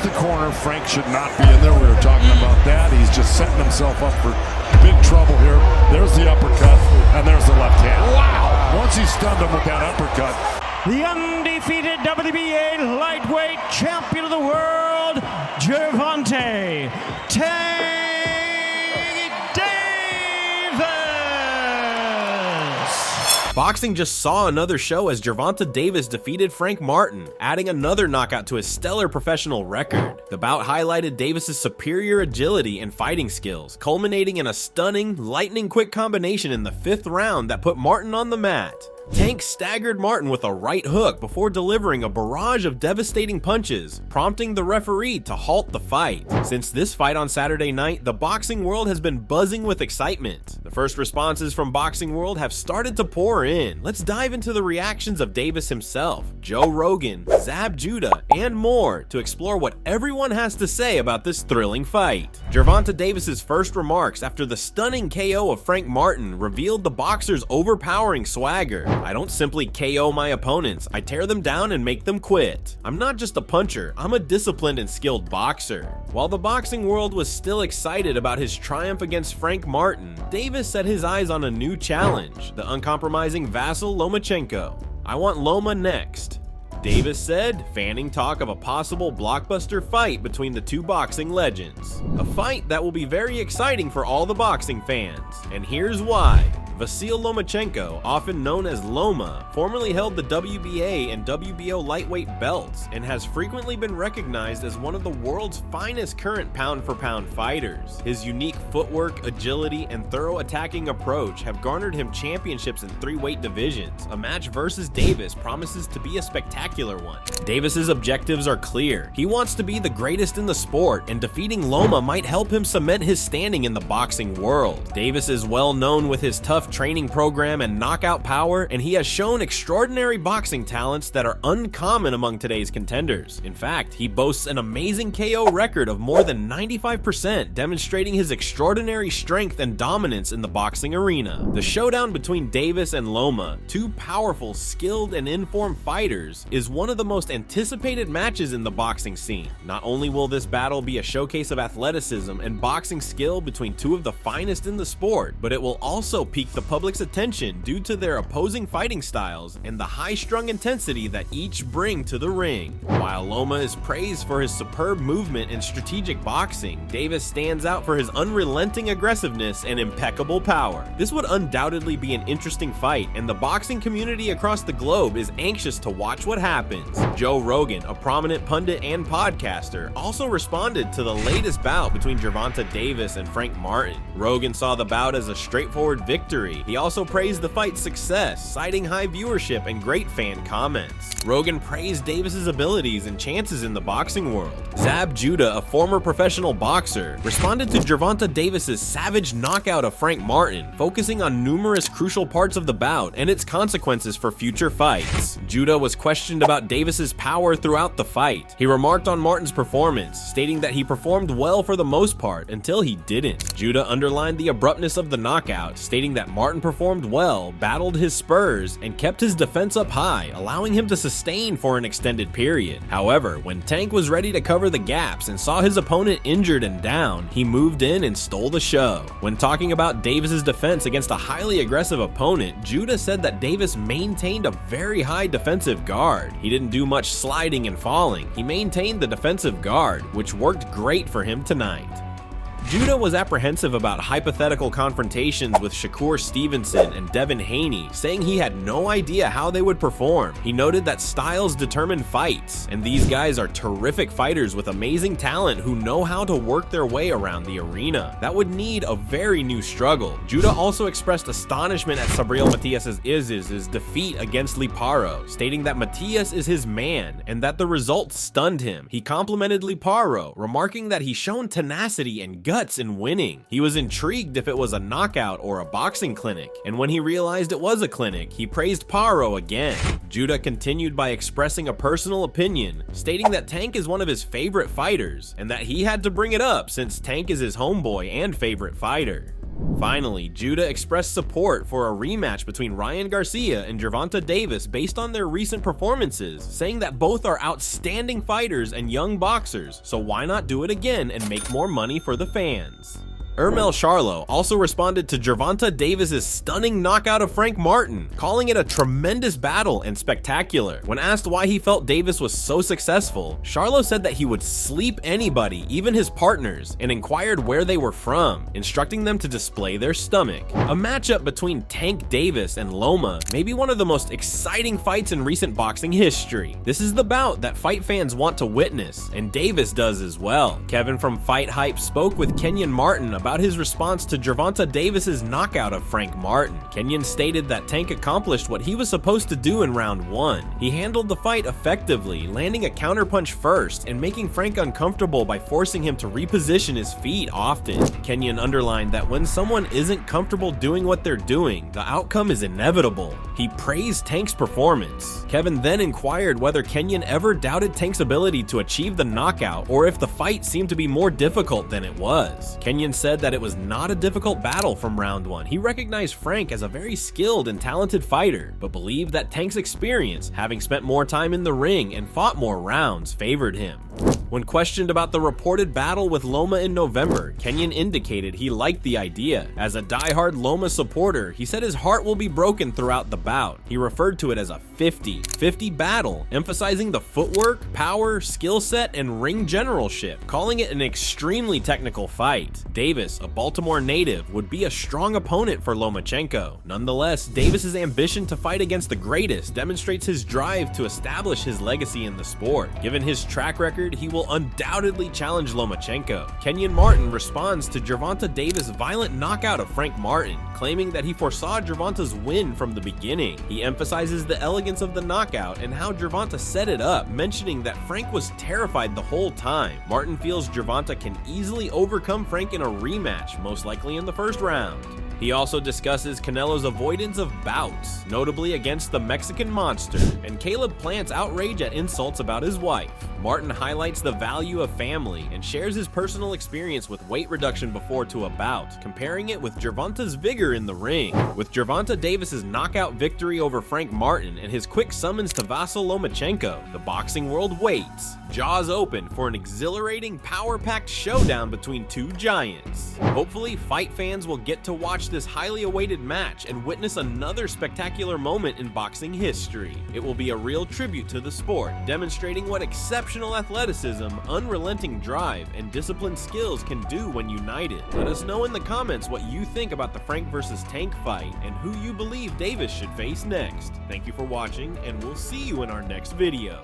the corner. Frank should not be in there. We were talking about that. He's just setting himself up for big trouble here. There's the uppercut, and there's the left hand. Wow! Once he stunned him with that uppercut. The undefeated WBA lightweight champion of the world, Gervonta Davis. Boxing just saw another show as Gervonta Davis defeated Frank Martin, adding another knockout to his stellar professional record. The bout highlighted Davis's superior agility and fighting skills, culminating in a stunning, lightning-quick combination in the 5th round that put Martin on the mat. Tank staggered Martin with a right hook before delivering a barrage of devastating punches, prompting the referee to halt the fight. Since this fight on Saturday night, the boxing world has been buzzing with excitement. The first responses from Boxing World have started to pour in. Let's dive into the reactions of Davis himself, Joe Rogan, Zab Judah, and more to explore what everyone has to say about this thrilling fight. Gervonta Davis's first remarks after the stunning KO of Frank Martin revealed the boxer's overpowering swagger. I don't simply KO my opponents, I tear them down and make them quit. I'm not just a puncher, I'm a disciplined and skilled boxer. While the boxing world was still excited about his triumph against Frank Martin, Davis set his eyes on a new challenge, the uncompromising Vasyl Lomachenko. I want Loma next, Davis said, fanning talk of a possible blockbuster fight between the two boxing legends. A fight that will be very exciting for all the boxing fans, and here's why. Vasyl Lomachenko, often known as Loma, formerly held the WBA and WBO lightweight belts and has frequently been recognized as one of the world's finest current pound-for-pound fighters. His unique footwork, agility, and thorough attacking approach have garnered him championships in 3 weight divisions. A match versus Davis promises to be a spectacular one. Davis's objectives are clear. He wants to be the greatest in the sport, and defeating Loma might help him cement his standing in the boxing world. Davis is well known with his tough training program and knockout power, and he has shown extraordinary boxing talents that are uncommon among today's contenders. In fact, he boasts an amazing KO record of more than 95%, demonstrating his extraordinary strength and dominance in the boxing arena. The showdown between Davis and Loma, 2 powerful, skilled, and informed fighters, is one of the most anticipated matches in the boxing scene. Not only will this battle be a showcase of athleticism and boxing skill between 2 of the finest in the sport, but it will also pique the public's attention due to their opposing fighting styles and the high-strung intensity that each bring to the ring. While Loma is praised for his superb movement and strategic boxing, Davis stands out for his unrelenting aggressiveness and impeccable power. This would undoubtedly be an interesting fight, and the boxing community across the globe is anxious to watch what happens. Joe Rogan, a prominent pundit and podcaster, also responded to the latest bout between Gervonta Davis and Frank Martin. Rogan saw the bout as a straightforward victory. He also praised the fight's success, citing high viewership and great fan comments. Rogan praised Davis's abilities and chances in the boxing world. Zab Judah, a former professional boxer, responded to Gervonta Davis's savage knockout of Frank Martin, focusing on numerous crucial parts of the bout and its consequences for future fights. Judah was questioned about Davis's power throughout the fight. He remarked on Martin's performance, stating that he performed well for the most part until he didn't. Judah underlined the abruptness of the knockout, stating that Martin performed well, battled his spurs, and kept his defense up high, allowing him to sustain for an extended period. However, when Tank was ready to cover the gaps and saw his opponent injured and down, he moved in and stole the show. When talking about Davis's defense against a highly aggressive opponent, Judah said that Davis maintained a very high defensive guard. He didn't do much sliding and falling. He maintained the defensive guard, which worked great for him tonight. Judah was apprehensive about hypothetical confrontations with Shakur Stevenson and Devin Haney, saying he had no idea how they would perform. He noted that styles determine fights, and these guys are terrific fighters with amazing talent who know how to work their way around the arena. That would need a very new struggle. Judah also expressed astonishment at Sabriel Matias's defeat against Liparo, stating that Matias is his man and that the result stunned him. He complimented Liparo, remarking that he shown tenacity and guts in winning. He was intrigued if it was a knockout or a boxing clinic, and when he realized it was a clinic, he praised Paro again. Judah continued by expressing a personal opinion, stating that Tank is one of his favorite fighters, and that he had to bring it up since Tank is his homeboy and favorite fighter. Finally, Judah expressed support for a rematch between Ryan Garcia and Gervonta Davis based on their recent performances, saying that both are outstanding fighters and young boxers, so why not do it again and make more money for the fans? Ermel Charlo also responded to Gervonta Davis's stunning knockout of Frank Martin, calling it a tremendous battle and spectacular. When asked why he felt Davis was so successful, Charlo said that he would sleep anybody, even his partners, and inquired where they were from, instructing them to display their stomach. A matchup between Tank Davis and Loma may be one of the most exciting fights in recent boxing history. This is the bout that fight fans want to witness, and Davis does as well. Kevin from Fight Hype spoke with Kenyon Martin about his response to Gervonta Davis's knockout of Frank Martin. Kenyon stated that Tank accomplished what he was supposed to do in round 1. He handled the fight effectively, landing a counterpunch first and making Frank uncomfortable by forcing him to reposition his feet often. Kenyon underlined that when someone isn't comfortable doing what they're doing, the outcome is inevitable. He praised Tank's performance. Kevin then inquired whether Kenyon ever doubted Tank's ability to achieve the knockout or if the fight seemed to be more difficult than it was. Kenyon said that it was not a difficult battle from round 1. He recognized Frank as a very skilled and talented fighter, but believed that Tank's experience, having spent more time in the ring and fought more rounds, favored him. When questioned about the reported battle with Loma in November, Kenyon indicated he liked the idea. As a die-hard Loma supporter, he said his heart will be broken throughout the bout. He referred to it as a 50-50 battle, emphasizing the footwork, power, skill set, and ring generalship, calling it an extremely technical fight. Davis, a Baltimore native, would be a strong opponent for Lomachenko. Nonetheless, Davis's ambition to fight against the greatest demonstrates his drive to establish his legacy in the sport. Given his track record, he will undoubtedly challenge Lomachenko. Kenyon Martin responds to Gervonta Davis' violent knockout of Frank Martin, claiming that he foresaw Gervonta's win from the beginning. He emphasizes the elegance of the knockout and how Gervonta set it up, mentioning that Frank was terrified the whole time. Martin feels Gervonta can easily overcome Frank in a rematch, most likely in the first round. He also discusses Canelo's avoidance of bouts, notably against the Mexican Monster, and Caleb Plant's outrage at insults about his wife. Martin highlights the value of family and shares his personal experience with weight reduction before to a bout, comparing it with Gervonta's vigor in the ring. With Gervonta Davis's knockout victory over Frank Martin and his quick summons to Vasyl Lomachenko, the boxing world waits, jaws open for an exhilarating, power-packed showdown between two giants. Hopefully, fight fans will get to watch this highly awaited match and witness another spectacular moment in boxing history. It will be a real tribute to the sport, demonstrating what exceptional athleticism, unrelenting drive, and disciplined skills can do when united. Let us know in the comments what you think about the Frank versus Tank fight and who you believe Davis should face next. Thank you for watching, and we'll see you in our next video.